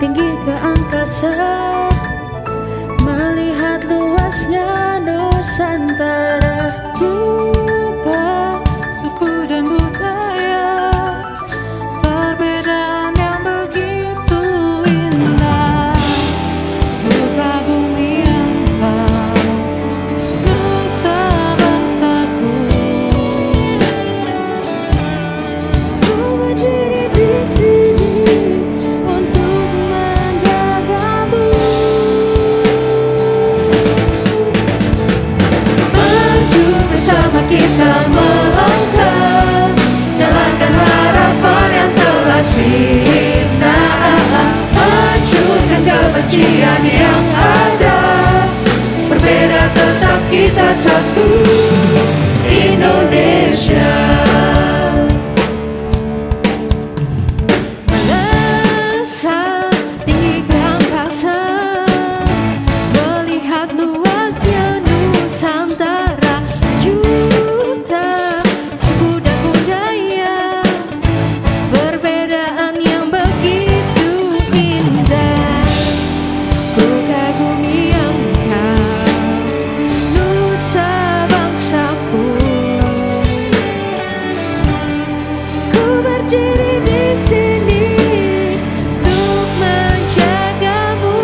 tinggi ke angkasa, melihat luasnya Nusantara. Juta suku dan budaya, perbedaan yang begitu indah. Mengagumi engkau, nusa bangsaku. Ku berdiri di sini untuk menjagamu. Maju bersama kita melangkah, nyalakan harapan yang telah sirna. Hancurkan kebencian yang ada, berbeda tetap kita satu, Indonesia. Melesat tinggi ke angkasa, melihat luasnya Nusantara. Juta suku dan budaya, perbedaan yang begitu indah. Ku kagumi engkau, nusa bangsaku. Ku berdiri di sini untuk menjagamu.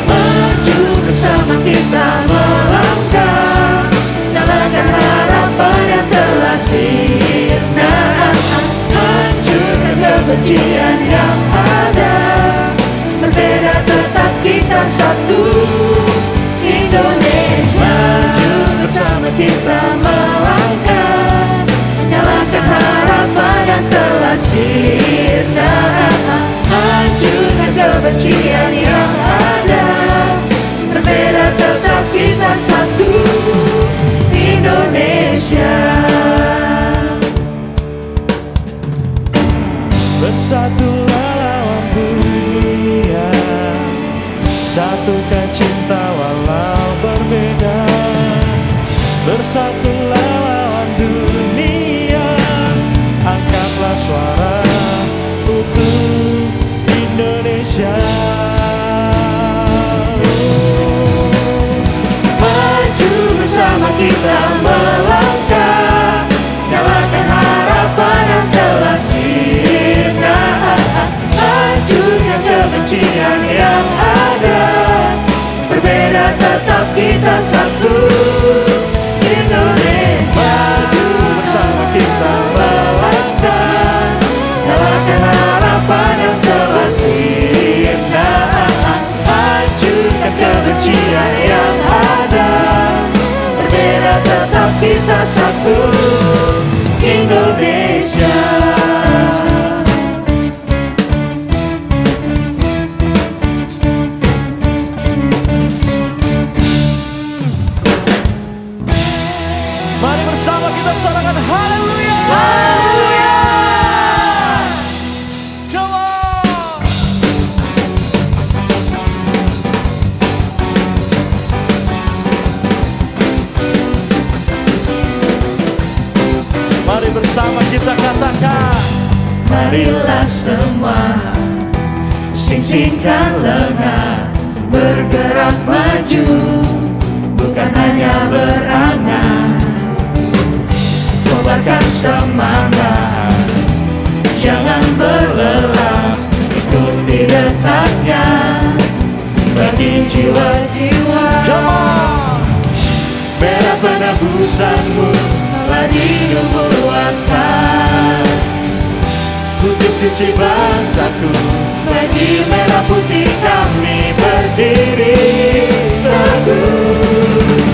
Maju bersama kita melangkah, nyalakan harapan yang telah sirna. Hancurkan kebencian yang ada, berbeda tetap kita satu, Indonesia. Maju bersama kita melangkah, nyalakan harapan yang telah sirna. Hancurkan kebencian yang ada, berbeda tetap kita satu, Indonesia. Bersatulah lawan dunia, satukan cinta walau berbeda. Bersatulah lawan dunia, angkatlah suara untuk Indonesia. Maju bersama kita melangkah, nyalakan harapan yang telah sirna. Hancurkan kebencian yang ada, berbeda tetap kita satu, Indonesia. Maju bersama kita Melangkah, nyalakan harapan yang telah sirna. Hancurkan kebencian yang ada, berbeda tetap kita satu, Indonesia. Mari bersama kita sorakan haleluya. Haleluya. Come on. Mari bersama kita katakan, Marilah semua sing-singkan lengan, bergerak maju, bukan hanya berangan. Kobarkan semangat, jangan berlelah, ikuti detaknya bagi jiwa-jiwa. come on. Merah penebusanmu telah dinubuatkan, putih suci bangsaku, bagi merah putih kami berdiri teguh.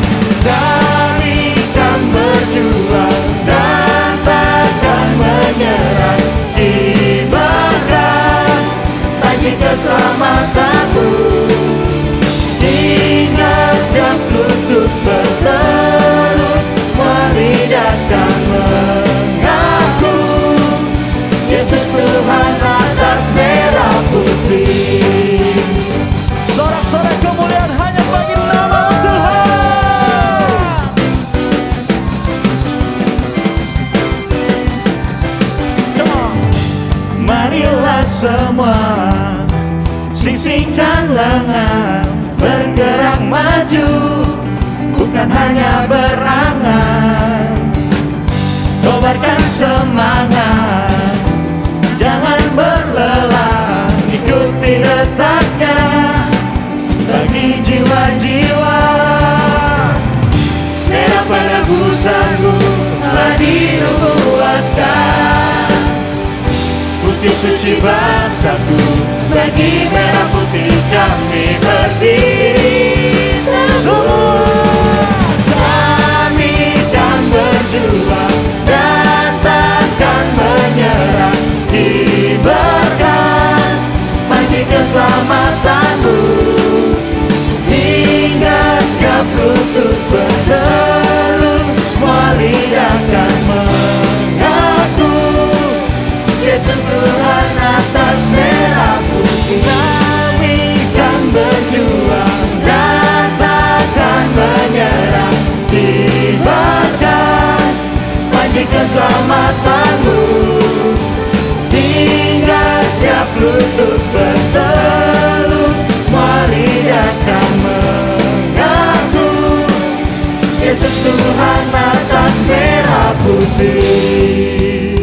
Kami kan berjuang dan takkan menyerah, ibarat panji keselamatanmu. Hingga setiap lutut bertelur, semua lidah akan mengaku Yesus Tuhan atas merah putih. Sorak-sorak kemuliaan semua, sisihkan lengan, bergerak maju, bukan hanya berangan. Kobarkan semangat, jangan berlelah, ikuti detaknya bagi jiwa-jiwa. Merah penebusanmu telah dinubuatkan, putih suci bangsaku, bagi merah putih kami berdiri. Kami kan berjuang dan takkan menyerah, kibarkan panji keselamatanmu, hingga setiap lutut bertelut, semua lidah kan mengaku Yesus Tuhan atas merah putih. Kami kan berjuang dan takkan menyerah, kibarkan panji keselamatanmu, hingga setiap lutut bertelut, semua lidah kan mengaku Yesus Tuhan atas merah putih.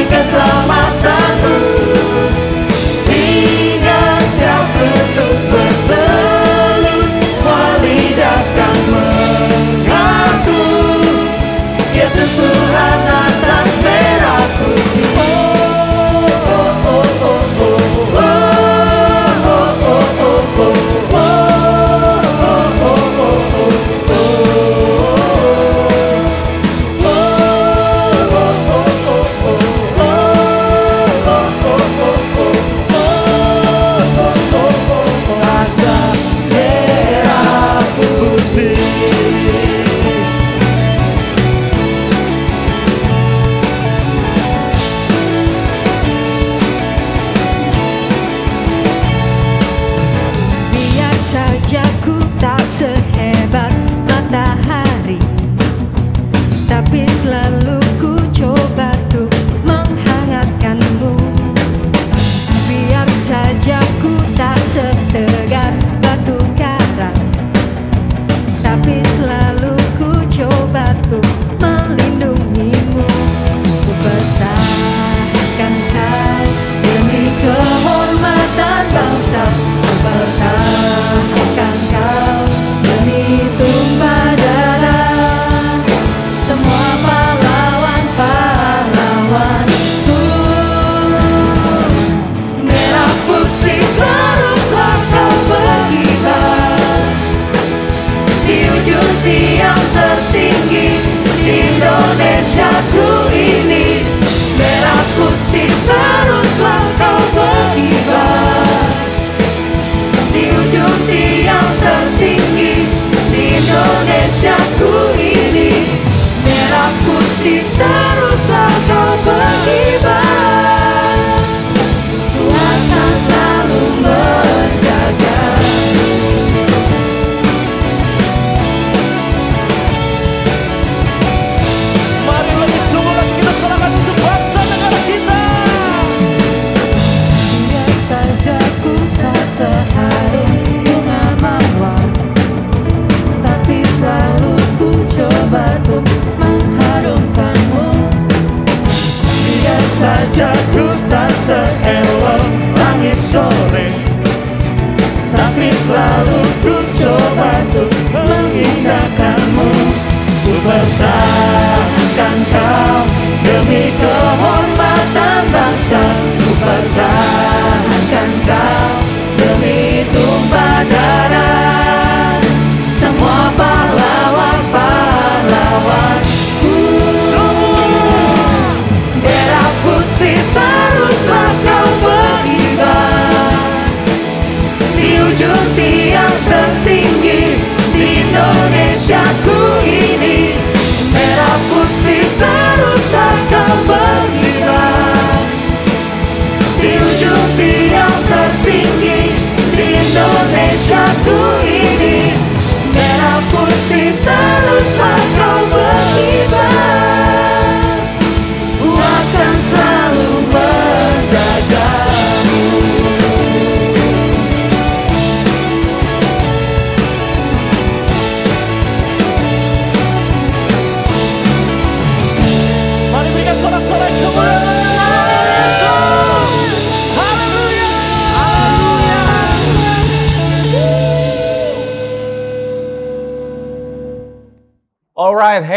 Keselamatanmu, hingga setiap lutut bertelut, semua lidah kan mengaku Yesus Tuhan atas merah putih. Yang tertinggi Indonesiaku ini, merah putih teruslah kau berkibar. Di ujung tiang tertinggi Indonesiaku ini, merah putih teruslah kau berkibar. Tuhan akan selalu menjaga. Saja ku tak seelok langit sore, tapi selalu ku coba untuk mengindahkanmu. Ku pertahankan kau demi kehormatan bangsa. Ku pertahankan kau demi tumpah darah semua pahlawan-pahlawanku. Merah putih teruslah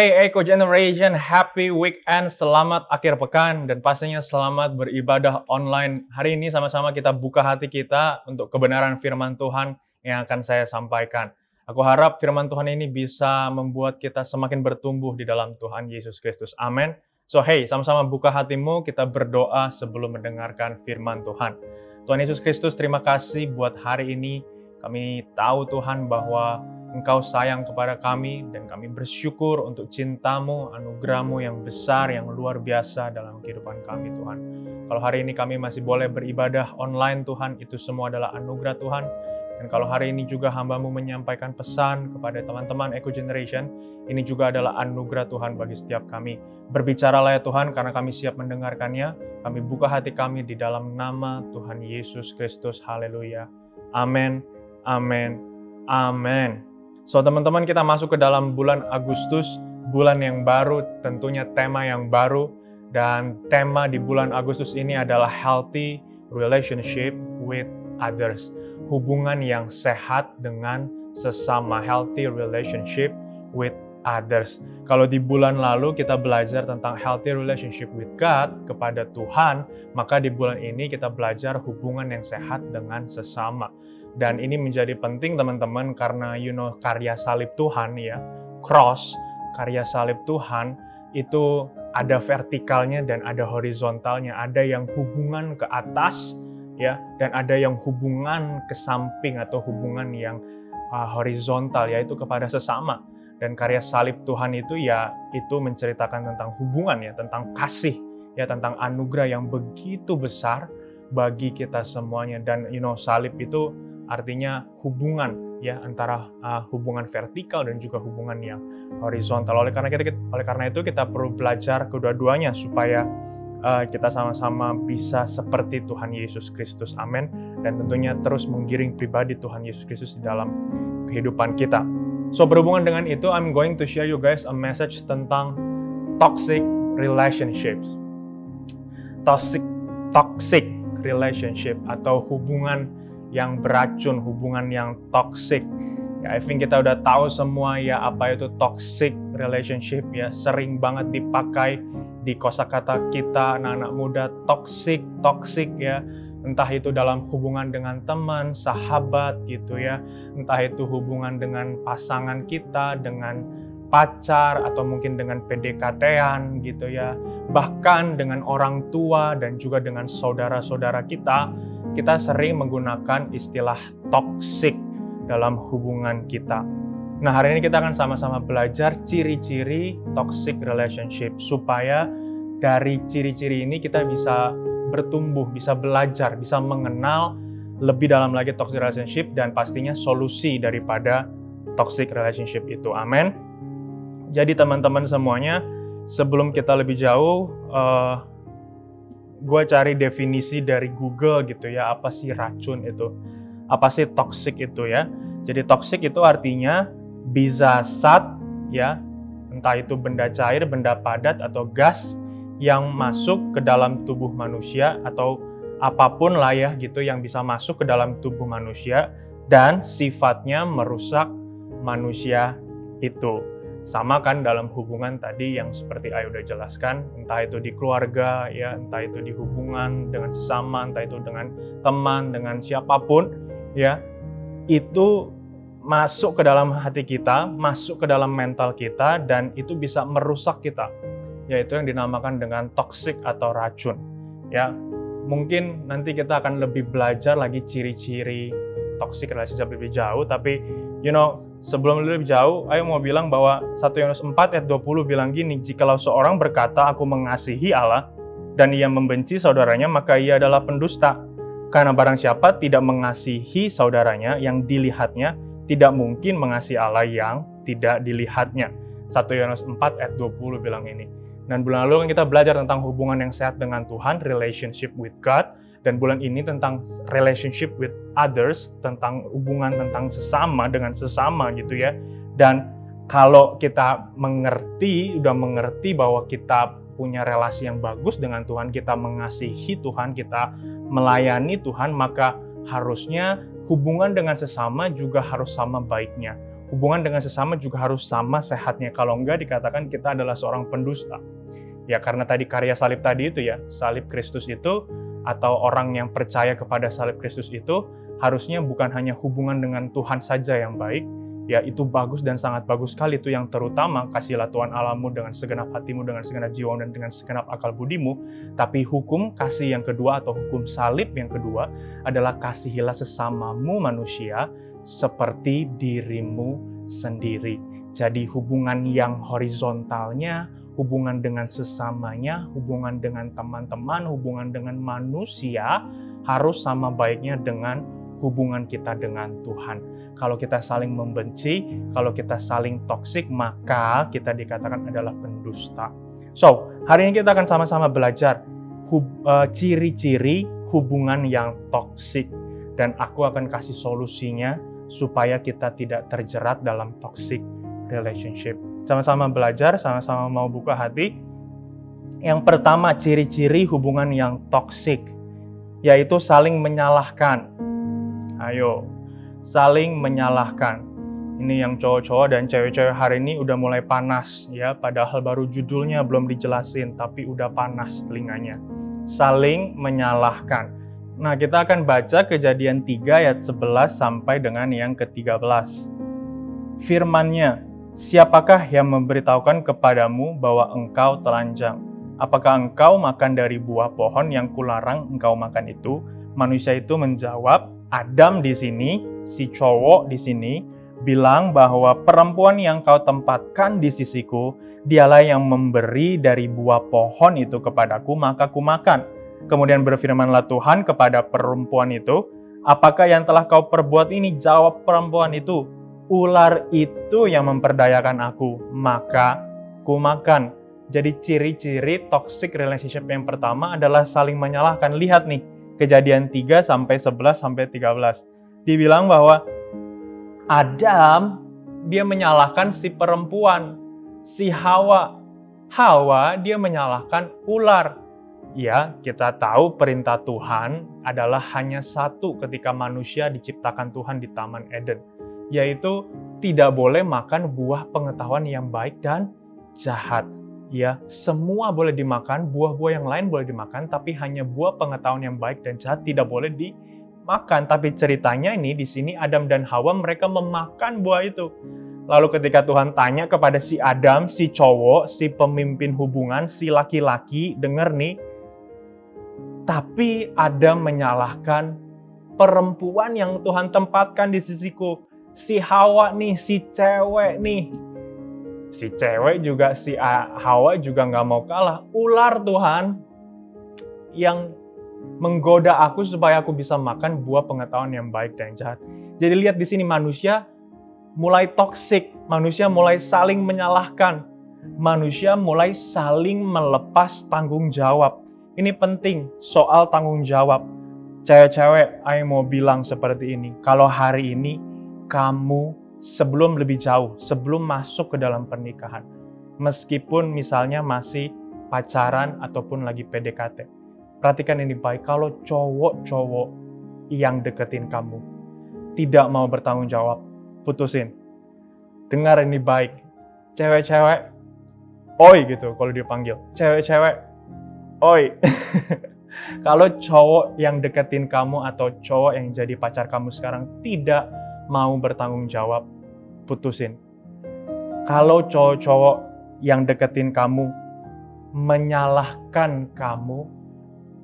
Hey Eco Generation, happy weekend, selamat akhir pekan, dan pastinya selamat beribadah online. Hari ini sama-sama kita buka hati kita untuk kebenaran firman Tuhan yang akan saya sampaikan. Aku harap firman Tuhan ini bisa membuat kita semakin bertumbuh di dalam Tuhan Yesus Kristus. Amin. So hey, sama-sama buka hatimu, kita berdoa sebelum mendengarkan firman Tuhan. Tuhan Yesus Kristus, terima kasih buat hari ini. Kami tahu Tuhan bahwa Engkau sayang kepada kami, dan kami bersyukur untuk cinta-Mu, anugerah-Mu yang besar, yang luar biasa dalam kehidupan kami Tuhan. Kalau hari ini kami masih boleh beribadah online Tuhan, itu semua adalah anugerah Tuhan. Dan kalau hari ini juga hamba-Mu menyampaikan pesan kepada teman-teman Eco Generation, ini juga adalah anugerah Tuhan bagi setiap kami. Berbicaralah ya Tuhan, karena kami siap mendengarkannya. Kami buka hati kami di dalam nama Tuhan Yesus Kristus. Haleluya. Amin, amin, amin. So teman-teman, kita masuk ke dalam bulan Agustus, bulan yang baru, tentunya tema yang baru. Dan tema di bulan Agustus ini adalah healthy relationship with others. Hubungan yang sehat dengan sesama, healthy relationship with others. Kalau di bulan lalu kita belajar tentang healthy relationship with God, kepada Tuhan, maka di bulan ini kita belajar hubungan yang sehat dengan sesama. Dan ini menjadi penting teman-teman karena karya salib Tuhan ya, cross, karya salib Tuhan itu ada vertikalnya dan ada horizontalnya, ada yang hubungan ke atas ya, dan ada yang hubungan ke samping atau hubungan yang horizontal, yaitu kepada sesama. Dan karya salib Tuhan itu ya, itu menceritakan tentang hubungan ya, tentang kasih ya, tentang anugerah yang begitu besar bagi kita semuanya. Dan salib itu artinya hubungan ya, antara hubungan vertikal dan juga hubungan yang horizontal. Oleh karena itu kita perlu belajar kedua-duanya supaya kita sama-sama bisa seperti Tuhan Yesus Kristus. Amin. Dan tentunya terus menggiring pribadi Tuhan Yesus Kristus di dalam kehidupan kita. So berhubungan dengan itu, I'm going to share you guys a message tentang toxic relationships. Toxic relationship atau hubungan yang beracun, hubungan yang toxic. Ya, I think kita udah tahu semua ya apa itu toxic relationship ya, sering banget dipakai di kosakata kita anak-anak muda, toxic ya. Entah itu dalam hubungan dengan teman, sahabat gitu ya. Entah itu hubungan dengan pasangan kita, dengan pacar atau mungkin dengan PDKT-an gitu ya. Bahkan dengan orang tua dan juga dengan saudara-saudara kita sering menggunakan istilah toxic dalam hubungan kita. Nah, hari ini kita akan sama-sama belajar ciri-ciri toxic relationship, supaya dari ciri-ciri ini kita bisa bertumbuh, bisa belajar, bisa mengenal lebih dalam lagi toxic relationship dan pastinya solusi daripada toxic relationship itu. Amin. Jadi teman-teman semuanya, sebelum kita lebih jauh, gue cari definisi dari Google gitu ya, apa sih racun itu, apa sih toxic itu ya. Jadi toxic itu artinya bisa zat ya, entah itu benda cair, benda padat atau gas yang masuk ke dalam tubuh manusia atau apapun lah ya gitu yang bisa masuk ke dalam tubuh manusia dan sifatnya merusak manusia itu. Sama kan dalam hubungan tadi yang seperti Ayu udah jelaskan, entah itu di keluarga ya, entah itu di hubungan dengan sesama, entah itu dengan teman, dengan siapapun ya, itu masuk ke dalam hati kita, masuk ke dalam mental kita, dan itu bisa merusak kita, yaitu yang dinamakan dengan toksik atau racun ya. Mungkin nanti kita akan lebih belajar lagi ciri-ciri toxic relationship lebih jauh, tapi sebelum lebih jauh, Ayo mau bilang bahwa 1 Yohanes 4 ayat 20 bilang gini, jikalau seorang berkata, aku mengasihi Allah, dan ia membenci saudaranya, maka ia adalah pendusta. Karena barang siapa tidak mengasihi saudaranya yang dilihatnya, tidak mungkin mengasihi Allah yang tidak dilihatnya. 1 Yohanes 4 ayat 20 bilang ini. Dan bulan lalu kan kita belajar tentang hubungan yang sehat dengan Tuhan, relationship with God. Dan bulan ini tentang relationship with others, tentang hubungan tentang sesama dengan sesama gitu ya. Dan kalau kita udah mengerti bahwa kita punya relasi yang bagus dengan Tuhan, kita mengasihi Tuhan, kita melayani Tuhan, maka harusnya hubungan dengan sesama juga harus sama baiknya. hubungan dengan sesama juga harus sama sehatnya. Kalau enggak dikatakan kita adalah seorang pendusta. Ya karena tadi karya salib tadi itu ya, salib Kristus itu atau orang yang percaya kepada salib Kristus itu harusnya bukan hanya hubungan dengan Tuhan saja yang baik, ya itu bagus dan sangat bagus sekali. Itu yang terutama, kasihilah Tuhan Allahmu dengan segenap hatimu, dengan segenap jiwamu, dan dengan segenap akal budimu. Tapi hukum kasih yang kedua atau hukum salib yang kedua adalah kasihilah sesamamu manusia seperti dirimu sendiri. Jadi hubungan yang horizontalnya, hubungan dengan sesamanya, hubungan dengan teman-teman, hubungan dengan manusia harus sama baiknya dengan hubungan kita dengan Tuhan. Kalau kita saling membenci, kalau kita saling toksik, maka kita dikatakan adalah pendusta. So, hari ini kita akan sama-sama belajar ciri-ciri hubungan yang toksik. Dan aku akan kasih solusinya supaya kita tidak terjerat dalam toxic relationship. Sama-sama belajar, sama-sama mau buka hati. Yang pertama, ciri-ciri hubungan yang toksik, yaitu saling menyalahkan. Ayo, saling menyalahkan. Ini yang cowok-cowok dan cewek-cewek hari ini udah mulai panas ya, padahal baru judulnya belum dijelasin tapi udah panas telinganya. Saling menyalahkan. Nah, kita akan baca Kejadian 3 ayat 11 sampai dengan yang ke-13. Firman-Nya, siapakah yang memberitahukan kepadamu bahwa engkau telanjang? Apakah engkau makan dari buah pohon yang kularang engkau makan itu? Manusia itu menjawab, Adam di sini, si cowok di sini, bilang bahwa perempuan yang kau tempatkan di sisiku, dialah yang memberi dari buah pohon itu kepadaku, maka ku makan. Kemudian berfirmanlah Tuhan kepada perempuan itu, apakah yang telah kau perbuat ini? Jawab perempuan itu, ular itu yang memperdayakan aku, maka ku makan. Jadi ciri-ciri toxic relationship yang pertama adalah saling menyalahkan. Lihat nih, Kejadian 3 sampai 11 sampai 13. Dibilang bahwa Adam dia menyalahkan si perempuan, si Hawa. Hawa dia menyalahkan ular. Ya, kita tahu perintah Tuhan adalah hanya satu ketika manusia diciptakan Tuhan di Taman Eden, yaitu tidak boleh makan buah pengetahuan yang baik dan jahat. Ya, semua boleh dimakan, buah-buah yang lain boleh dimakan, tapi hanya buah pengetahuan yang baik dan jahat tidak boleh dimakan. Tapi ceritanya ini di sini Adam dan Hawa mereka memakan buah itu. Lalu ketika Tuhan tanya kepada si Adam, si cowok, si pemimpin hubungan, si laki-laki, dengar nih, tapi Adam menyalahkan perempuan yang Tuhan tempatkan di sisiku. Si Hawa nih, si cewek nih. Si cewek juga, si Hawa juga nggak mau kalah. Ular Tuhan yang menggoda aku supaya aku bisa makan buah pengetahuan yang baik dan jahat. Jadi lihat di sini manusia mulai toksik, manusia mulai saling menyalahkan, manusia mulai saling melepas tanggung jawab. Ini penting soal tanggung jawab. Cewek-cewek, saya mau bilang seperti ini. Kalau hari ini kamu sebelum lebih jauh, sebelum masuk ke dalam pernikahan, meskipun misalnya masih pacaran ataupun lagi PDKT, perhatikan ini baik, kalau cowok-cowok yang deketin kamu tidak mau bertanggung jawab, putusin. Dengar ini baik, cewek-cewek, oi gitu kalau dipanggil, cewek-cewek, oi. Kalau cowok yang deketin kamu atau cowok yang jadi pacar kamu sekarang tidak mau bertanggung jawab, putusin. Kalau cowok-cowok yang deketin kamu menyalahkan kamu,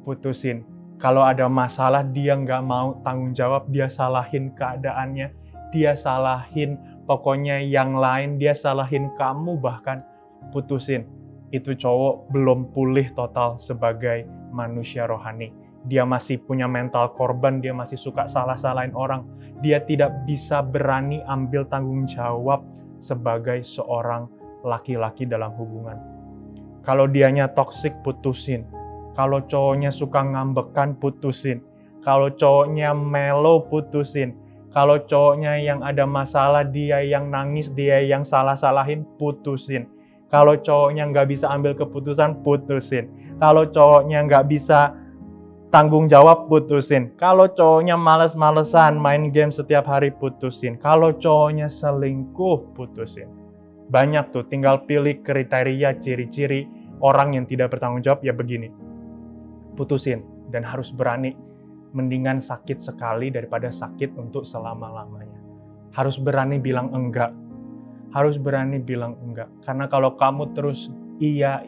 putusin. Kalau ada masalah dia nggak mau tanggung jawab, dia salahin keadaannya, dia salahin pokoknya yang lain, dia salahin kamu bahkan, putusin. Itu cowok belum pulih total sebagai manusia rohani. Dia masih punya mental korban, dia masih suka salah-salahin orang. Dia tidak bisa berani ambil tanggung jawab sebagai seorang laki-laki dalam hubungan. Kalau dianya toksik, putusin. Kalau cowoknya suka ngambekan, putusin. Kalau cowoknya melo, putusin. Kalau cowoknya yang ada masalah, dia yang nangis, dia yang salah-salahin, putusin. Kalau cowoknya nggak bisa ambil keputusan, putusin. Kalau cowoknya nggak bisa tanggung jawab, putusin. Kalau cowoknya males-malesan main game setiap hari, putusin. Kalau cowoknya selingkuh, putusin. Banyak tuh, tinggal pilih kriteria, ciri-ciri orang yang tidak bertanggung jawab, ya begini. Putusin, dan harus berani. Mendingan sakit sekali daripada sakit untuk selama-lamanya. Harus berani bilang enggak. Harus berani bilang enggak. Karena kalau kamu terus iya,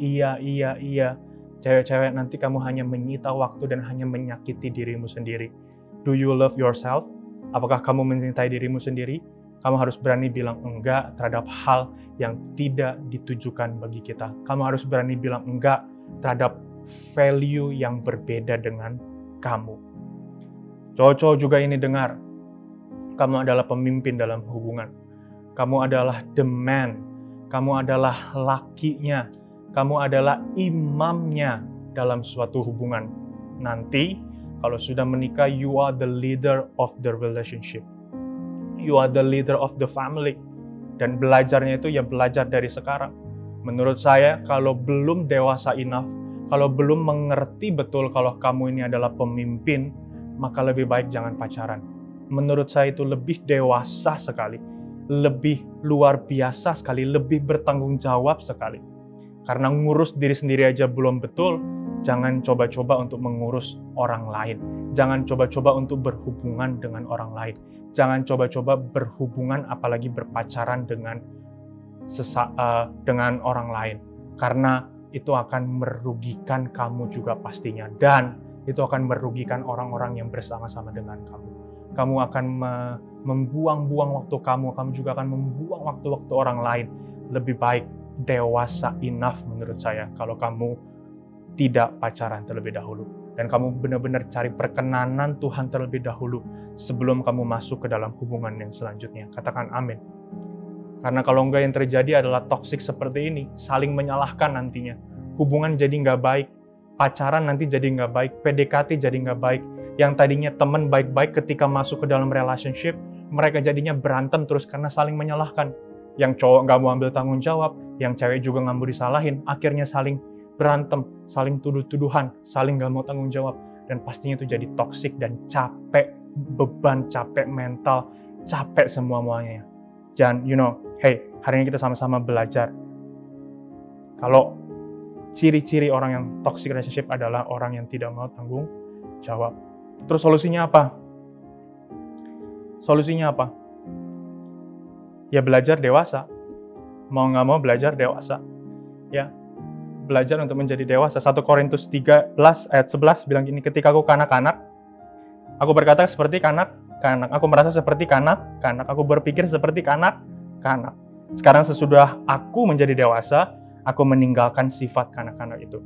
cewek-cewek, nanti kamu hanya menyita waktu dan hanya menyakiti dirimu sendiri. Do you love yourself? Apakah kamu mencintai dirimu sendiri? Kamu harus berani bilang enggak terhadap hal yang tidak ditujukan bagi kita. Kamu harus berani bilang enggak terhadap value yang berbeda dengan kamu. Cowok-cowok juga ini dengar. Kamu adalah pemimpin dalam hubungan. Kamu adalah the man. Kamu adalah lakinya. Kamu adalah imamnya dalam suatu hubungan. Nanti, kalau sudah menikah, you are the leader of the relationship. You are the leader of the family. Dan belajarnya itu ya belajar dari sekarang. Menurut saya, kalau belum dewasa enough, kalau belum mengerti betul kalau kamu ini adalah pemimpin, maka lebih baik jangan pacaran. Menurut saya itu lebih dewasa sekali, lebih luar biasa sekali, lebih bertanggung jawab sekali. Karena ngurus diri sendiri aja belum betul, jangan coba-coba untuk mengurus orang lain. Jangan coba-coba untuk berhubungan dengan orang lain. Jangan coba-coba berhubungan apalagi berpacaran dengan orang lain. Karena itu akan merugikan kamu juga pastinya. Dan itu akan merugikan orang-orang yang bersama-sama dengan kamu. Kamu akan membuang-buang waktu kamu juga akan membuang waktu-waktu orang lain. Lebih baik dewasa enough menurut saya kalau kamu tidak pacaran terlebih dahulu. Dan kamu benar-benar cari perkenanan Tuhan terlebih dahulu sebelum kamu masuk ke dalam hubungan yang selanjutnya. Katakan amin. Karena kalau enggak yang terjadi adalah toksik seperti ini, saling menyalahkan nantinya. Hubungan jadi nggak baik, pacaran nanti jadi nggak baik, PDKT jadi nggak baik. Yang tadinya teman baik-baik ketika masuk ke dalam relationship, mereka jadinya berantem terus karena saling menyalahkan. Yang cowok nggak mau ambil tanggung jawab, yang cewek juga nggak mau disalahin, akhirnya saling berantem, saling tuduh-tuduhan, saling nggak mau tanggung jawab. Dan pastinya itu jadi toksik dan capek, beban, capek mental, capek semua-muanya. Dan hey, hari ini kita sama-sama belajar. Kalau ciri-ciri orang yang toxic relationship adalah orang yang tidak mau tanggung jawab. Terus solusinya apa? Solusinya apa? Ya belajar dewasa. Mau nggak mau belajar dewasa. Ya, belajar untuk menjadi dewasa. 1 Korintus 13 ayat 11 bilang gini, ketika aku kanak-kanak, aku berkata seperti kanak-kanak. Aku merasa seperti kanak-kanak. Aku berpikir seperti kanak-kanak. Sekarang sesudah aku menjadi dewasa, aku meninggalkan sifat kanak-kanak itu.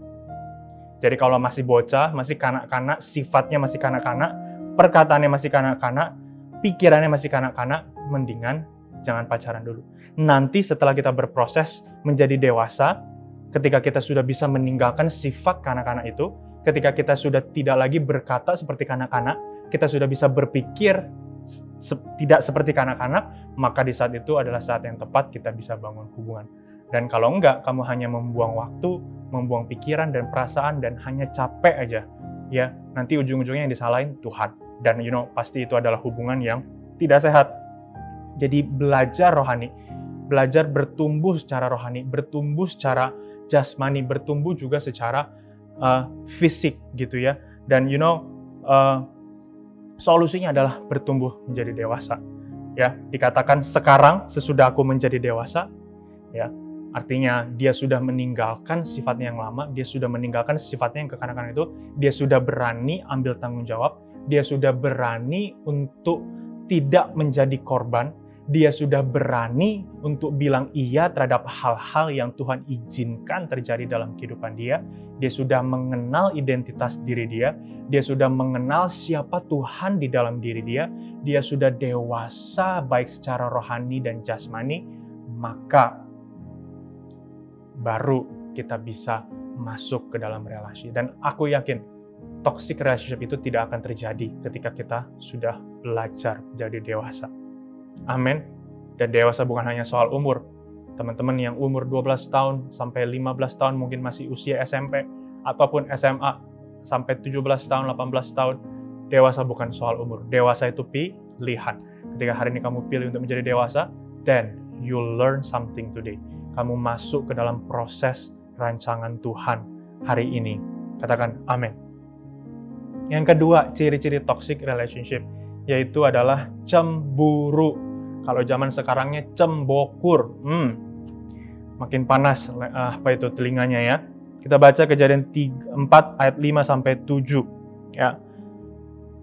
Jadi kalau masih bocah, masih kanak-kanak, sifatnya masih kanak-kanak, perkataannya masih kanak-kanak, pikirannya masih kanak-kanak, mendingan jangan pacaran dulu. Nanti setelah kita berproses menjadi dewasa, ketika kita sudah bisa meninggalkan sifat kanak-kanak itu, ketika kita sudah tidak lagi berkata seperti kanak-kanak, kita sudah bisa berpikir tidak seperti kanak-kanak, maka di saat itu adalah saat yang tepat kita bisa bangun hubungan. Dan kalau enggak, kamu hanya membuang waktu, membuang pikiran dan perasaan, dan hanya capek aja. Ya, nanti ujung-ujungnya yang disalahin Tuhan. Dan pasti itu adalah hubungan yang tidak sehat. Jadi belajar rohani, belajar bertumbuh secara rohani, bertumbuh secara jasmani, bertumbuh juga secara fisik gitu ya. Dan solusinya adalah bertumbuh menjadi dewasa. Ya, dikatakan sekarang sesudah aku menjadi dewasa, ya. Artinya dia sudah meninggalkan sifatnya yang lama, dia sudah meninggalkan sifatnya yang kekanak-kanakan itu, dia sudah berani ambil tanggung jawab, dia sudah berani untuk tidak menjadi korban, dia sudah berani untuk bilang iya terhadap hal-hal yang Tuhan izinkan terjadi dalam kehidupan dia sudah mengenal identitas diri dia sudah mengenal siapa Tuhan di dalam diri dia sudah dewasa baik secara rohani dan jasmani, maka baru kita bisa masuk ke dalam relasi. Dan aku yakin toxic relationship itu tidak akan terjadi ketika kita sudah belajar menjadi dewasa. Amin. Dan dewasa bukan hanya soal umur. Teman-teman yang umur 12 tahun sampai 15 tahun mungkin masih usia SMP ataupun SMA, sampai 17 tahun, 18 tahun, dewasa bukan soal umur. Dewasa itu pilihan. Ketika hari ini kamu pilih untuk menjadi dewasa, then you learn something today. Kamu masuk ke dalam proses rancangan Tuhan hari ini. Katakan amin. Yang kedua, ciri-ciri toxic relationship, yaitu adalah cemburu. Kalau zaman sekarangnya cembokur. Makin panas telinganya ya. Kita baca Kejadian 4 ayat 5 sampai 7 ya.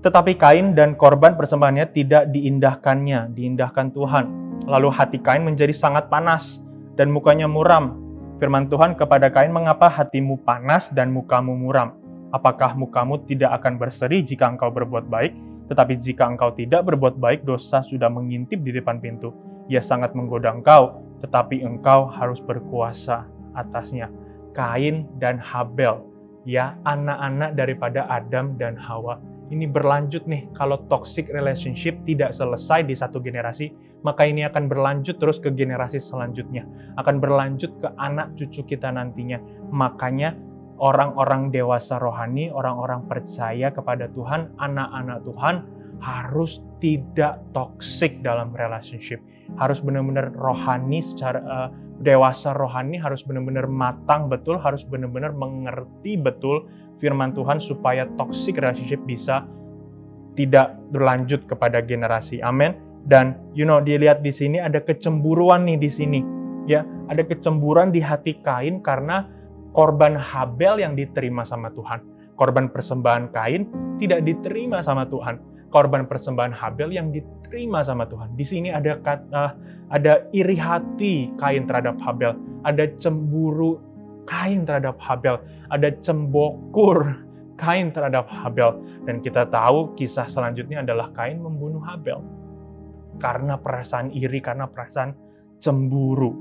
Tetapi Kain dan korban persembahannya tidak diindahkan Tuhan. Lalu hati Kain menjadi sangat panas dan mukanya muram. Firman Tuhan kepada Kain, "Mengapa hatimu panas dan mukamu muram? Apakah mukamu tidak akan berseri jika engkau berbuat baik? Tetapi jika engkau tidak berbuat baik, dosa sudah mengintip di depan pintu. Ia sangat menggoda engkau, tetapi engkau harus berkuasa atasnya." Kain dan Habel, ya, anak-anak daripada Adam dan Hawa. Ini berlanjut nih, kalau toxic relationship tidak selesai di satu generasi, maka ini akan berlanjut terus ke generasi selanjutnya. Akan berlanjut ke anak cucu kita nantinya. Makanya orang-orang dewasa rohani, orang-orang percaya kepada Tuhan, anak-anak Tuhan, harus tidak toxic dalam relationship. Harus benar-benar rohani, secara dewasa rohani, harus benar-benar matang betul, harus benar-benar mengerti betul firman Tuhan supaya toxic relationship bisa tidak berlanjut kepada generasi. Amin. Dan dilihat di sini ada kecemburuan nih di sini. Ya, ada kecemburuan di hati Kain karena korban Habel yang diterima sama Tuhan. Korban persembahan Kain tidak diterima sama Tuhan. Korban persembahan Habel yang diterima sama Tuhan. Di sini ada iri hati Kain terhadap Habel, ada cemburu Kain terhadap Habel, ada cembokur Kain terhadap Habel. Dan kita tahu kisah selanjutnya adalah Kain membunuh Habel karena perasaan iri, karena perasaan cemburu.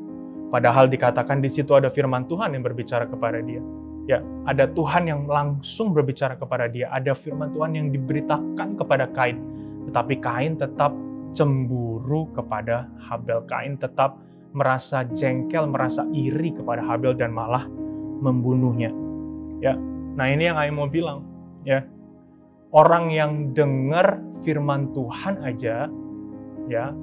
Padahal dikatakan di situ ada firman Tuhan yang berbicara kepada dia. Ya, ada Tuhan yang langsung berbicara kepada dia, ada firman Tuhan yang diberitakan kepada Kain. Tetapi Kain tetap cemburu kepada Habel. Kain tetap merasa jengkel, merasa iri kepada Habel dan malah membunuhnya. Ya, nah ini yang Aing mau bilang. Ya, orang yang dengar firman Tuhan aja, ya,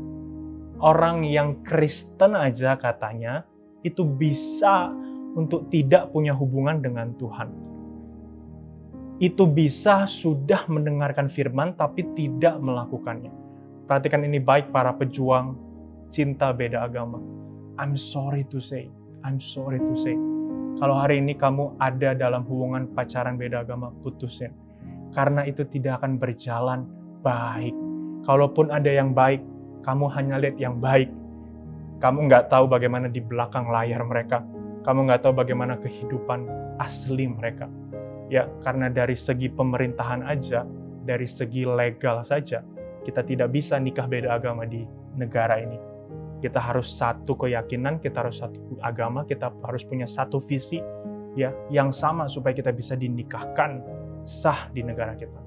orang yang Kristen aja katanya itu bisa untuk tidak punya hubungan dengan Tuhan. Itu bisa sudah mendengarkan firman tapi tidak melakukannya. Perhatikan ini baik para pejuang cinta beda agama. I'm sorry to say. Kalau hari ini kamu ada dalam hubungan pacaran beda agama, putusin. Karena itu tidak akan berjalan baik. Kalaupun ada yang baik, kamu hanya lihat yang baik. Kamu nggak tahu bagaimana di belakang layar mereka. Kamu nggak tahu bagaimana kehidupan asli mereka. Ya, karena dari segi pemerintahan aja, dari segi legal saja, kita tidak bisa nikah beda agama di negara ini. Kita harus satu keyakinan, kita harus satu agama, kita harus punya satu visi ya yang sama supaya kita bisa dinikahkan sah di negara kita.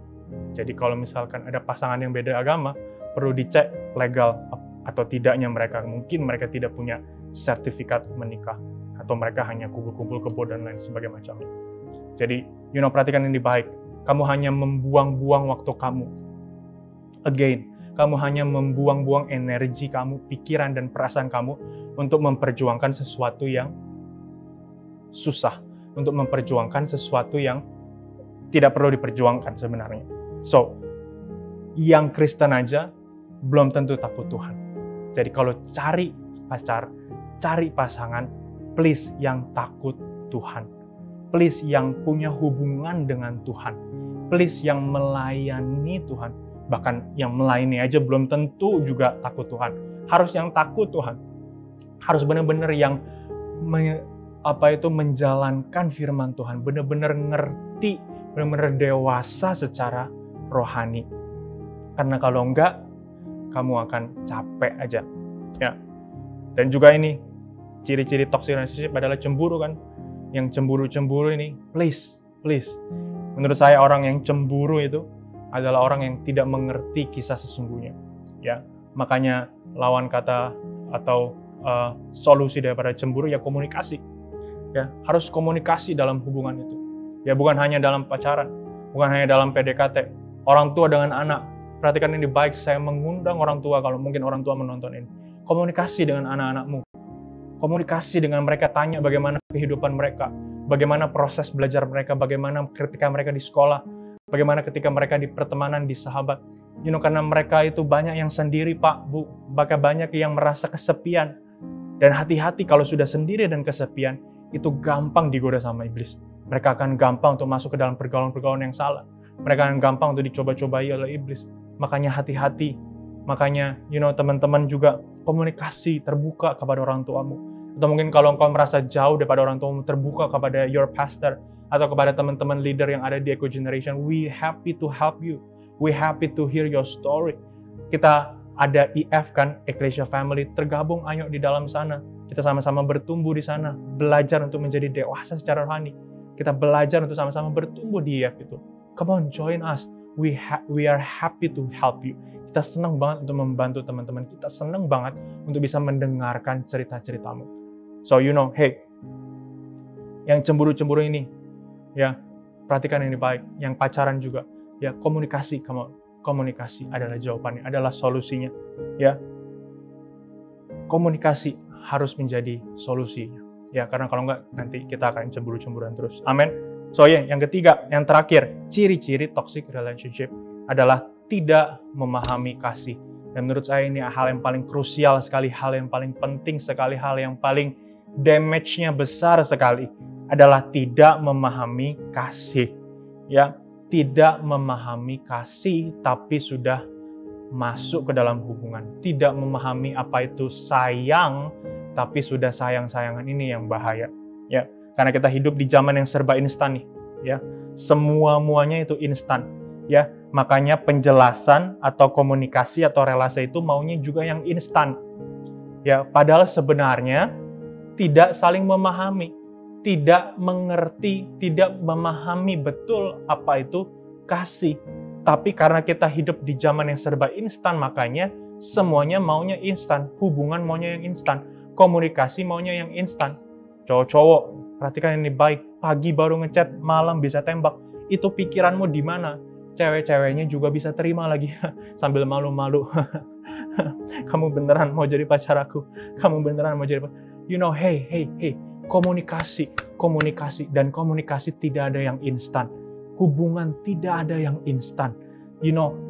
Jadi kalau misalkan ada pasangan yang beda agama, perlu dicek legal atau tidaknya mereka. Mungkin mereka tidak punya sertifikat menikah. Atau mereka hanya kumpul-kumpul kebo dan lain sebagainya macamnya. Jadi, perhatikan ini baik. Kamu hanya membuang-buang waktu kamu. Again, kamu hanya membuang-buang energi kamu, pikiran dan perasaan kamu untuk memperjuangkan sesuatu yang susah. Untuk memperjuangkan sesuatu yang tidak perlu diperjuangkan sebenarnya. So, yang Kristen aja belum tentu takut Tuhan. Jadi kalau cari pacar, cari pasangan, please yang takut Tuhan. Please yang punya hubungan dengan Tuhan. Please yang melayani Tuhan. Bahkan yang melayani aja belum tentu juga takut Tuhan. Harus yang takut Tuhan. Harus benar-benar yang menjalankan firman Tuhan. Benar-benar ngerti, benar-benar dewasa secara rohani. Karena kalau enggak, kamu akan capek aja. Ya. Dan juga ini, ciri-ciri toxic relationship adalah cemburu kan. Yang cemburu-cemburu ini, please. Menurut saya orang yang cemburu itu adalah orang yang tidak mengerti kisah sesungguhnya. Ya, makanya lawan kata atau solusi daripada cemburu ya komunikasi. Ya, harus komunikasi dalam hubungan itu. Ya, bukan hanya dalam pacaran, bukan hanya dalam PDKT. Orang tua dengan anak. Perhatikan ini baik, saya mengundang orang tua kalau mungkin orang tua menonton ini. Komunikasi dengan anak-anakmu. Komunikasi dengan mereka, tanya bagaimana kehidupan mereka, bagaimana proses belajar mereka, bagaimana ketika mereka di sekolah, bagaimana ketika mereka di pertemanan, di sahabat. Karena mereka itu banyak yang sendiri, Pak, Bu. Bahkan banyak yang merasa kesepian. Dan hati-hati kalau sudah sendiri dan kesepian, itu gampang digoda sama iblis. Mereka akan gampang untuk masuk ke dalam pergaulan-pergaulan yang salah. Mereka akan gampang untuk dicoba-cobai oleh iblis. Makanya hati-hati. Makanya, teman-teman juga komunikasi terbuka kepada orang tuamu. Atau mungkin kalau engkau merasa jauh daripada orang tuamu, terbuka kepada your pastor atau kepada teman-teman leader yang ada di Eco Generation. We happy to help you. We happy to hear your story. Kita ada EF kan, Ecclesia Family, tergabung ayo di dalam sana. Kita sama-sama bertumbuh di sana, belajar untuk menjadi dewasa secara rohani. Kita belajar untuk sama-sama bertumbuh di EF itu. Come on, join us. We are happy to help you. Kita senang banget untuk membantu teman-teman. Kita senang banget untuk bisa mendengarkan cerita-ceritamu. So hey, yang cemburu-cemburu ini, ya perhatikan ini baik. Yang pacaran juga, ya komunikasi, come on. Komunikasi adalah jawabannya, adalah solusinya. Ya, komunikasi harus menjadi solusinya. Ya, karena kalau enggak nanti kita akan cemburu-cemburuan terus. Amin. So yang ketiga, yang terakhir, ciri-ciri toxic relationship adalah tidak memahami kasih. Dan menurut saya ini hal yang paling krusial sekali, hal yang paling penting sekali, hal yang paling damage-nya besar sekali adalah tidak memahami kasih. Ya, tidak memahami kasih tapi sudah masuk ke dalam hubungan. Tidak memahami apa itu sayang tapi sudah sayang-sayangan, ini yang bahaya. Ya. Karena kita hidup di zaman yang serba instan nih, ya. Semua-muanya itu instan, ya. Makanya penjelasan atau komunikasi atau relasi itu maunya juga yang instan. Ya, padahal sebenarnya tidak saling memahami, tidak mengerti, tidak memahami betul apa itu kasih. Tapi karena kita hidup di zaman yang serba instan, makanya semuanya maunya instan, hubungan maunya yang instan, komunikasi maunya yang instan. Cowok-cowok, perhatikan ini baik, pagi baru ngechat, malam bisa tembak. Itu pikiranmu di mana? Cewek-ceweknya juga bisa terima lagi sambil malu-malu. Kamu beneran mau jadi pacar aku? Kamu beneran mau jadi pacar? Hey, komunikasi dan komunikasi tidak ada yang instan. Hubungan tidak ada yang instan.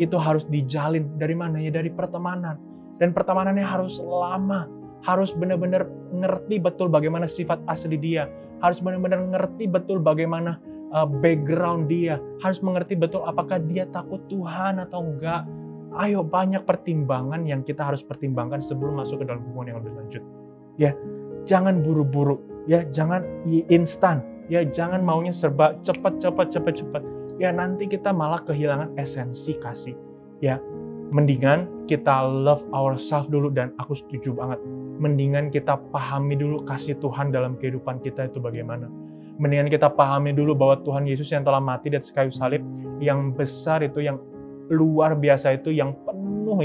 Itu harus dijalin dari mana ya? Dari pertemanan. Dan pertemanannya harus lama. Harus benar-benar ngerti betul bagaimana sifat asli dia. Harus benar-benar ngerti betul bagaimana background dia. Harus mengerti betul apakah dia takut Tuhan atau enggak. Ayo, banyak pertimbangan yang kita harus pertimbangkan sebelum masuk ke dalam hubungan yang lebih lanjut. Ya, jangan buru-buru. Ya, jangan instan. Ya, jangan maunya serba cepat. Ya, nanti kita malah kehilangan esensi kasih. Ya, mendingan kita love ourselves dulu, dan aku setuju banget. Mendingan kita pahami dulu kasih Tuhan dalam kehidupan kita itu bagaimana. Mendingan kita pahami dulu bahwa Tuhan Yesus yang telah mati di atas kayu salib, yang besar itu, yang luar biasa itu, yang penuh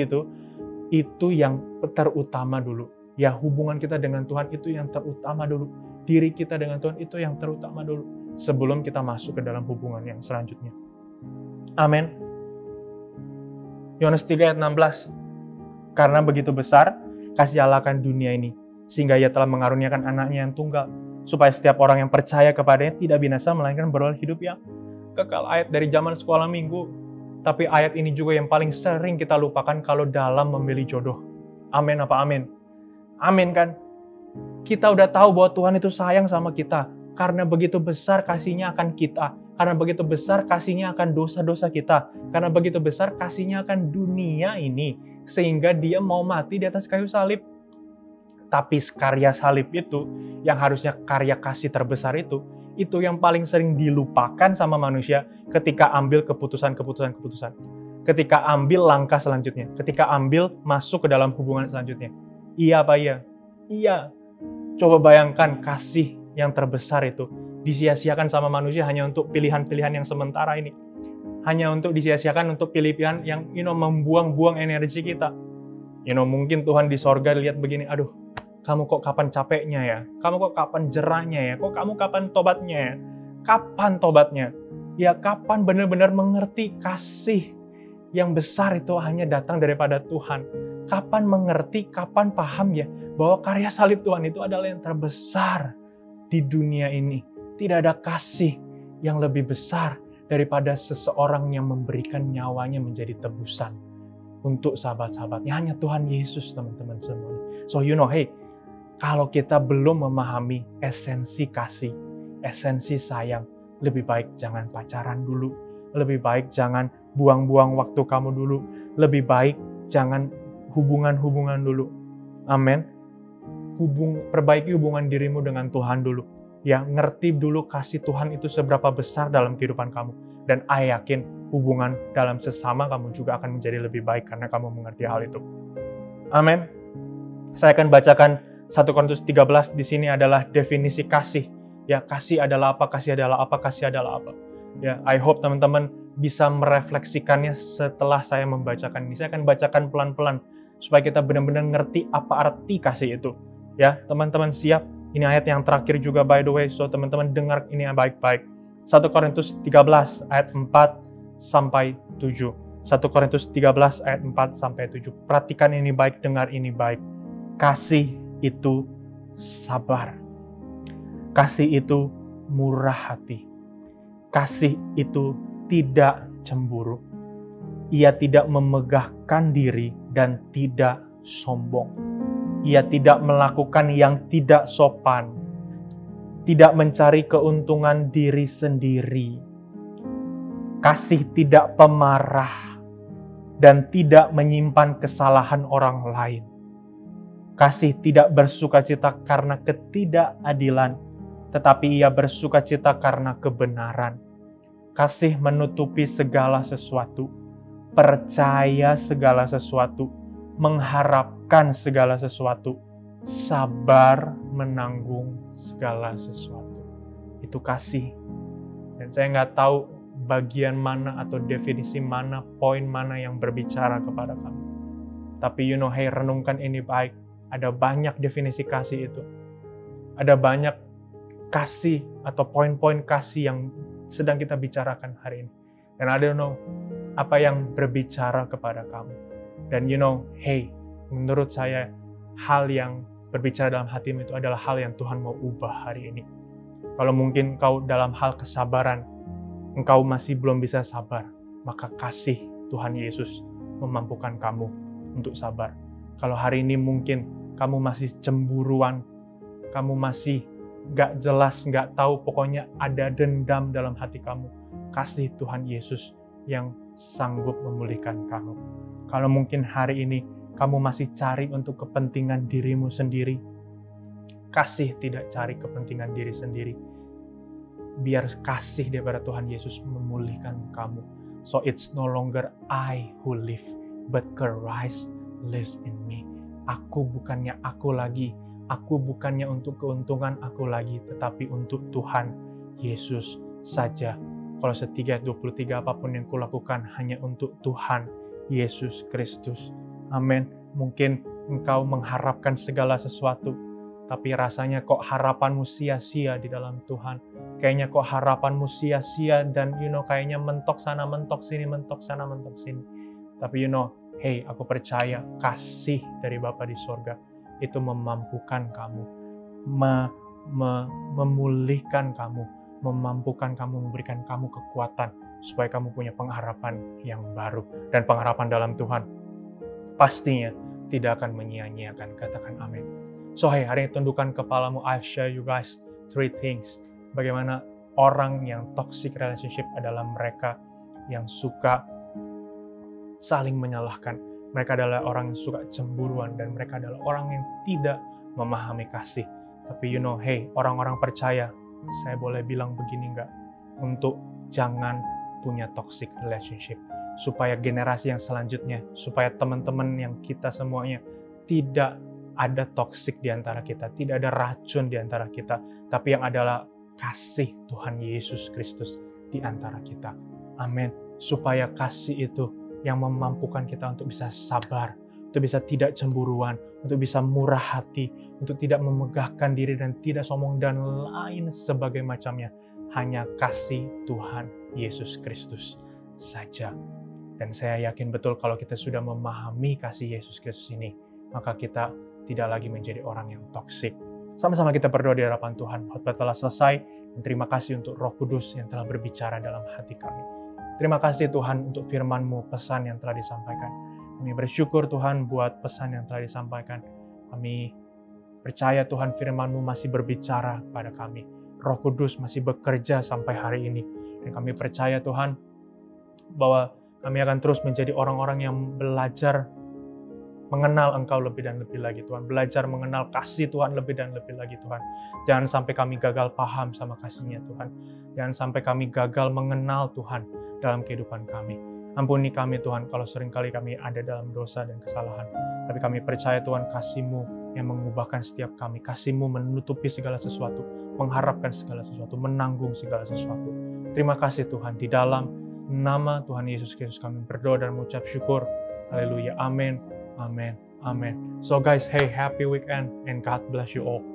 itu yang terutama dulu. Ya, hubungan kita dengan Tuhan itu yang terutama dulu. Diri kita dengan Tuhan itu yang terutama dulu. Sebelum kita masuk ke dalam hubungan yang selanjutnya. Amin. Yohanes 3 ayat 16. Karena begitu besar kasih Allah akan dunia ini, sehingga Ia telah mengaruniakan anaknya yang tunggal, supaya setiap orang yang percaya kepadanya tidak binasa, melainkan beroleh hidup yang kekal. Ayat dari zaman sekolah minggu. Tapi ayat ini juga yang paling sering kita lupakan kalau dalam memilih jodoh. Amin apa amin? Amin kan? Kita udah tahu bahwa Tuhan itu sayang sama kita. Karena begitu besar kasihnya akan kita. Karena begitu besar kasihnya akan dosa-dosa kita. Karena begitu besar kasihnya akan dunia ini. Sehingga dia mau mati di atas kayu salib. Tapi karya salib itu, yang harusnya karya kasih terbesar itu yang paling sering dilupakan sama manusia ketika ambil keputusan. Ketika ambil langkah selanjutnya. Ketika ambil masuk ke dalam hubungan selanjutnya. Iya apa iya? Iya. Coba bayangkan kasih yang terbesar itu disia-siakan sama manusia hanya untuk pilihan-pilihan yang sementara ini. Hanya untuk disia-siakan untuk pilihan yang membuang-buang energi kita. Mungkin Tuhan di sorga lihat begini, aduh, kamu kok kapan capeknya ya? Kamu kok kapan jerahnya ya? Kok kamu kapan tobatnya ya? kapan tobatnya? Ya kapan benar-benar mengerti kasih yang besar itu hanya datang daripada Tuhan. Kapan mengerti, kapan paham ya bahwa karya salib Tuhan itu adalah yang terbesar di dunia ini. Tidak ada kasih yang lebih besar daripada seseorang yang memberikan nyawanya menjadi tebusan untuk sahabat-sahabatnya. Hanya Tuhan Yesus, teman-teman semuanya. So hey, kalau kita belum memahami esensi kasih, esensi sayang, lebih baik jangan pacaran dulu. Lebih baik jangan buang-buang waktu kamu dulu. Lebih baik jangan hubungan-hubungan dulu. Amin. Perbaiki hubungan dirimu dengan Tuhan dulu. Ya, ngerti dulu kasih Tuhan itu seberapa besar dalam kehidupan kamu. Dan saya yakin hubungan dalam sesama kamu juga akan menjadi lebih baik karena kamu mengerti hal itu. Amin. Saya akan bacakan 1 Korintus 13. Di sini adalah definisi kasih. Ya, kasih adalah apa, kasih adalah apa, kasih adalah apa. Ya, I hope teman-teman bisa merefleksikannya setelah saya membacakan ini. Saya akan bacakan pelan-pelan supaya kita benar-benar ngerti apa arti kasih itu. Ya, teman-teman siap? Ini ayat yang terakhir juga by the way, so teman-teman dengar ini baik-baik. 1 Korintus 13 ayat 4 sampai 7. 1 Korintus 13 ayat 4 sampai 7. Perhatikan ini baik, dengar ini baik. Kasih itu sabar. Kasih itu murah hati. Kasih itu tidak cemburu. Ia tidak memegahkan diri dan tidak sombong. Ia tidak melakukan yang tidak sopan, tidak mencari keuntungan diri sendiri. Kasih tidak pemarah dan tidak menyimpan kesalahan orang lain. Kasih tidak bersukacita karena ketidakadilan, tetapi ia bersukacita karena kebenaran. Kasih menutupi segala sesuatu, percaya segala sesuatu, mengharapkan segala sesuatu, sabar menanggung segala sesuatu. Itu kasih. Dan saya nggak tahu bagian mana atau definisi mana, poin mana yang berbicara kepada kamu. Tapi hey, renungkan ini baik. Ada banyak definisi kasih itu. Ada banyak kasih atau poin-poin kasih yang sedang kita bicarakan hari ini. Dan I don't know apa yang berbicara kepada kamu. Dan hey, menurut saya hal yang berbicara dalam hatimu itu adalah hal yang Tuhan mau ubah hari ini. Kalau mungkin kau dalam hal kesabaran, engkau masih belum bisa sabar, maka kasih Tuhan Yesus memampukan kamu untuk sabar. Kalau hari ini mungkin kamu masih cemburuan, kamu masih gak jelas, gak tahu, pokoknya ada dendam dalam hati kamu, kasih Tuhan Yesus yang sanggup memulihkan kamu. Kalau mungkin hari ini kamu masih cari untuk kepentingan dirimu sendiri, kasih tidak cari kepentingan diri sendiri. Biar kasih daripada Tuhan Yesus memulihkan kamu. So it's no longer I who live, but Christ lives in me. Aku bukannya aku lagi, aku bukannya untuk keuntungan aku lagi, tetapi untuk Tuhan Yesus saja. Kolose 3:23, apapun yang kulakukan hanya untuk Tuhan Yesus Kristus. Amin. Mungkin engkau mengharapkan segala sesuatu, tapi rasanya kok harapanmu sia-sia di dalam Tuhan. Kayaknya kok harapanmu sia-sia dan kayaknya mentok sana, mentok sini, mentok sana, mentok sini. Tapi hey, aku percaya kasih dari Bapa di sorga itu memampukan kamu, memulihkan kamu, memampukan kamu, memberikan kamu kekuatan supaya kamu punya pengharapan yang baru. Dan pengharapan dalam Tuhan pastinya tidak akan menyia-nyiakan. Katakan amin. So hey, hari ini tundukkan kepalamu. I share you guys 3 things. Bagaimana orang yang toxic relationship adalah mereka yang suka saling menyalahkan. Mereka adalah orang yang suka cemburuan dan mereka adalah orang yang tidak memahami kasih. Tapi hey, orang-orang percaya, saya boleh bilang begini nggak? Untuk jangan punya toxic relationship. Supaya generasi yang selanjutnya, supaya teman-teman yang kita semuanya tidak ada toxic di antara kita, tidak ada racun di antara kita, tapi yang adalah kasih Tuhan Yesus Kristus di antara kita. Amin. Supaya kasih itu yang memampukan kita untuk bisa sabar, untuk bisa tidak cemburuan, untuk bisa murah hati, untuk tidak memegahkan diri dan tidak sombong dan lain sebagai macamnya. hanya kasih Tuhan Yesus Kristus saja. Dan saya yakin betul kalau kita sudah memahami kasih Yesus Kristus ini, maka kita tidak lagi menjadi orang yang toksik. Sama-sama kita berdoa di hadapan Tuhan. Khotbah telah selesai, dan terima kasih untuk Roh Kudus yang telah berbicara dalam hati kami. Terima kasih Tuhan untuk firman-Mu, pesan yang telah disampaikan. Kami bersyukur Tuhan buat pesan yang telah disampaikan. Kami percaya Tuhan firman-Mu masih berbicara kepada kami. Roh Kudus masih bekerja sampai hari ini. Dan kami percaya Tuhan bahwa kami akan terus menjadi orang-orang yang belajar mengenal Engkau lebih dan lebih lagi Tuhan. Belajar mengenal kasih Tuhan lebih dan lebih lagi Tuhan. Jangan sampai kami gagal paham sama kasih-Nya Tuhan. Jangan sampai kami gagal mengenal Tuhan dalam kehidupan kami. Ampuni kami Tuhan kalau seringkali kami ada dalam dosa dan kesalahan. Tapi kami percaya Tuhan kasih-Mu yang mengubahkan setiap kami. Kasih-Mu menutupi segala sesuatu, mengharapkan segala sesuatu, menanggung segala sesuatu. Terima kasih Tuhan. Di dalam nama Tuhan Yesus Kristus kami berdoa dan mengucap syukur. Haleluya. Amin. Amin. Amin. So guys, hey, happy weekend and God bless you all.